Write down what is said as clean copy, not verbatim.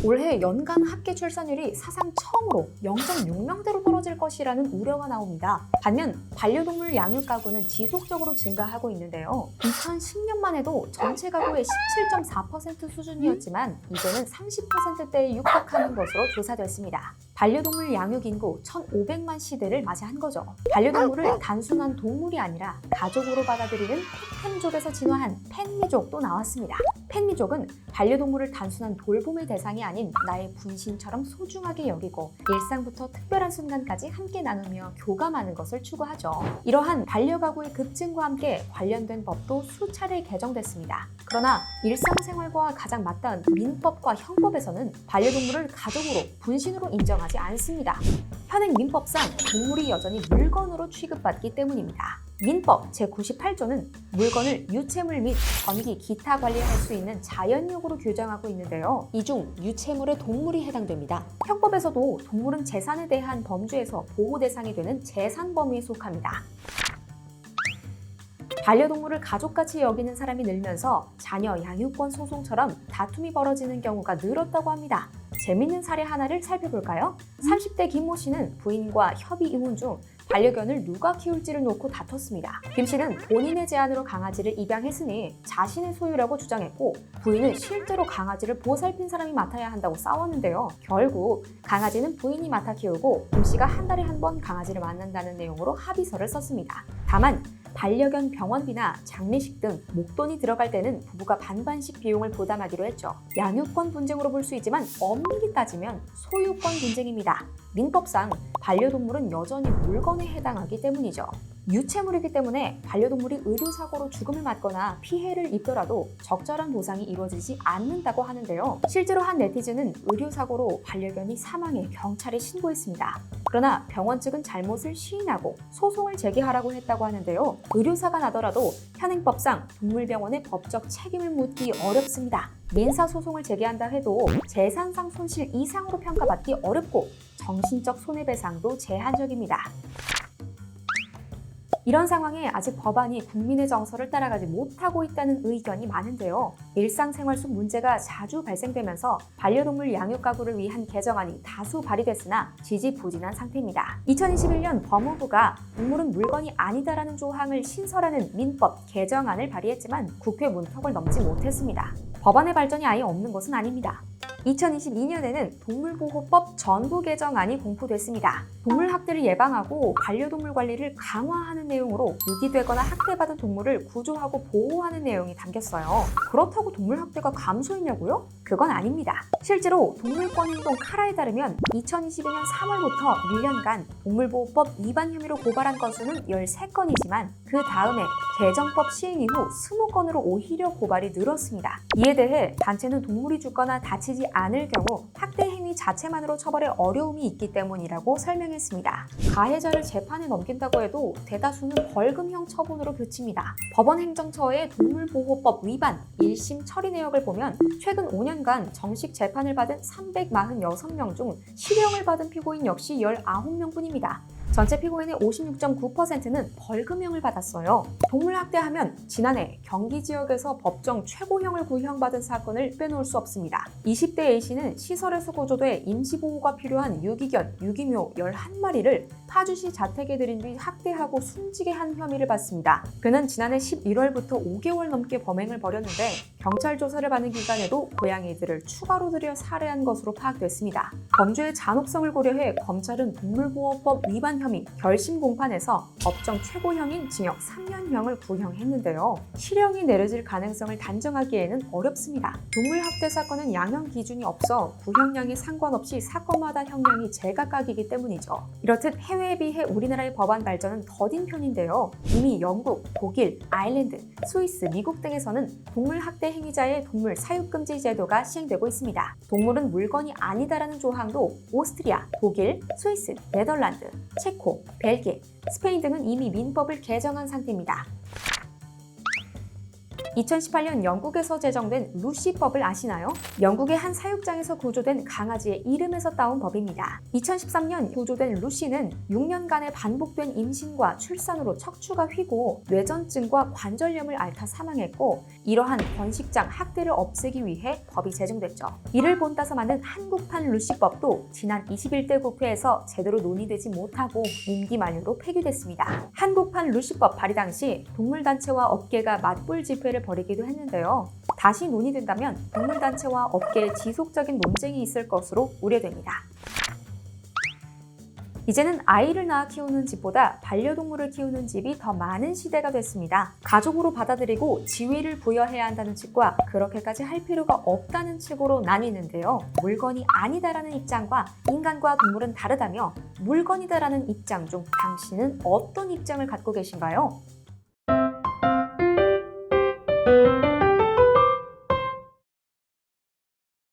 올해 연간 합계 출산율이 사상 처음으로 0.6명대로 떨어질 것이라는 우려가 나옵니다. 반면 반려동물 양육 가구는 지속적으로 증가하고 있는데요. 2010년만 해도 전체 가구의 17.4% 수준이었지만 이제는 30%대에 육박하는 것으로 조사됐습니다. 반려동물 양육 인구 1,500만 시대를 맞이한 거죠. 반려동물을 단순한 동물이 아니라 가족으로 받아들이는 펫템족에서 진화한 펫미족도 나왔습니다. 펫미족은 반려동물을 단순한 돌봄의 대상이 아닌 나의 분신처럼 소중하게 여기고 일상부터 특별한 순간까지 함께 나누며 교감하는 것을 추구하죠. 이러한 반려가구의 급증과 함께 관련된 법도 수차례 개정됐습니다. 그러나 일상생활과 가장 맞닿은 민법과 형법에서는 반려동물을 가족으로 분신으로 인정하지 않습니다. 현행 민법상 동물이 여전히 물건으로 취급받기 때문입니다. 민법 제98조는 물건을 유체물 및 전기, 기타 관리할 수 있는 자연력으로 규정하고 있는데요. 이 중 유체물에 동물이 해당됩니다. 형법에서도 동물은 재산에 대한 범주에서 보호 대상이 되는 재산 범위에 속합니다. 반려동물을 가족같이 여기는 사람이 늘면서 자녀 양육권 소송처럼 다툼이 벌어지는 경우가 늘었다고 합니다. 재밌는 사례 하나를 살펴볼까요? 30대 김모 씨는 부인과 협의 의논 중 반려견을 누가 키울지를 놓고 다퉜습니다. 김 씨는 본인의 제안으로 강아지를 입양했으니 자신의 소유라고 주장했고 부인은 실제로 강아지를 보살핀 사람이 맡아야 한다고 싸웠는데요. 결국 강아지는 부인이 맡아 키우고 김 씨가 한 달에 한 번 강아지를 만난다는 내용으로 합의서를 썼습니다. 다만 반려견 병원비나 장례식 등 목돈이 들어갈 때는 부부가 반반씩 비용을 부담하기로 했죠. 양육권 분쟁으로 볼 수 있지만 엄밀히 따지면 소유권 분쟁입니다. 민법상 반려동물은 여전히 물건에 해당하기 때문이죠. 유체물이기 때문에 반려동물이 의료사고로 죽음을 맞거나 피해를 입더라도 적절한 보상이 이루어지지 않는다고 하는데요. 실제로 한 네티즌은 의료사고로 반려견이 사망해 경찰에 신고했습니다. 그러나 병원 측은 잘못을 시인하고 소송을 제기하라고 했다고 하는데요. 의료사가 나더라도 현행법상 동물병원의 법적 책임을 묻기 어렵습니다. 민사소송을 제기한다 해도 재산상 손실 이상으로 평가받기 어렵고 정신적 손해배상도 제한적입니다. 이런 상황에 아직 법안이 국민의 정서를 따라가지 못하고 있다는 의견이 많은데요. 일상생활 속 문제가 자주 발생되면서 반려동물 양육 가구를 위한 개정안이 다수 발의됐으나 지지부진한 상태입니다. 2021년 법무부가 동물은 물건이 아니다라는 조항을 신설하는 민법 개정안을 발의했지만 국회 문턱을 넘지 못했습니다. 법안의 발전이 아예 없는 것은 아닙니다. 2022년에는 동물보호법 전부 개정안이 공포됐습니다. 동물학대를 예방하고 반려동물 관리를 강화하는 내용으로 유기되거나 학대받은 동물을 구조하고 보호하는 내용이 담겼어요. 그렇다고 동물학대가 감소했냐고요? 그건 아닙니다. 실제로 동물권행동 카라에 따르면 2022년 3월부터 1년간 동물보호법 위반 혐의로 고발한 건수는 13건이지만 그 다음에 개정법 시행 이후 20건으로 오히려 고발이 늘었습니다. 이에 대해 단체는 동물이 죽거나 다치지 않을 경우 학대 행위 자체만으로 처벌에 어려움이 있기 때문이라고 설명했습니다. 가해자를 재판에 넘긴다고 해도 대다수는 벌금형 처분으로 그칩니다. 법원 행정처의 동물보호법 위반 1심 처리 내역을 보면 최근 5년간 정식 재판을 받은 346명 중 실형을 받은 피고인 역시 19명뿐입니다. 전체 피고인의 56.9%는 벌금형을 받았어요. 동물학대하면 지난해 경기 지역에서 법정 최고형을 구형받은 사건을 빼놓을 수 없습니다. 20대 A씨는 시설에서 구조돼 임시보호가 필요한 유기견, 유기묘 11마리를 파주시 자택에 들인 뒤 학대하고 숨지게 한 혐의를 받습니다. 그는 지난해 11월부터 5개월 넘게 범행을 벌였는데 경찰 조사를 받는 기간에도 고양이들을 추가로 들여 살해한 것으로 파악됐습니다. 범죄의 잔혹성을 고려해 검찰은 동물보호법 위반 혐의 결심 공판에서 법정 최고형인 징역 3년형을 구형했는데요. 실형이 내려질 가능성을 단정하기에는 어렵습니다. 동물학대 사건은 양형 기준이 없어 구형량에 상관없이 사건마다 형량이 제각각이기 때문이죠. 이렇듯 해외에 비해 우리나라의 법안 발전은 더딘 편인데요. 이미 영국, 독일, 아일랜드, 스위스, 미국 등에서는 동물학대 행위자의 동물 사육금지 제도가 시행되고 있습니다. 동물은 물건이 아니다라는 조항도 오스트리아, 독일, 스위스, 네덜란드, 체코, 벨기에, 스페인 등은 이미 민법을 개정한 상태입니다. 2018년 영국에서 제정된 루시법을 아시나요? 영국의 한 사육장에서 구조된 강아지의 이름에서 따온 법입니다. 2013년 구조된 루시는 6년간의 반복된 임신과 출산으로 척추가 휘고 뇌전증과 관절염을 앓다 사망했고, 이러한 번식장 학대를 없애기 위해 법이 제정됐죠. 이를 본따서 만든 한국판 루시법도 지난 21대 국회에서 제대로 논의되지 못하고 임기 만료로 폐기됐습니다. 한국판 루시법 발의 당시 동물단체와 업계가 맞불 집회를 벌이기도 했는데요. 다시 논의된다면 동물단체와 업계의 지속적인 논쟁이 있을 것으로 우려됩니다. 이제는 아이를 낳아 키우는 집보다 반려동물을 키우는 집이 더 많은 시대가 됐습니다. 가족으로 받아들이고 지위를 부여해야 한다는 측과 그렇게까지 할 필요가 없다는 측으로 나뉘는데요. 물건이 아니다라는 입장과 인간과 동물은 다르다며 물건이다라는 입장 중 당신은 어떤 입장을 갖고 계신가요?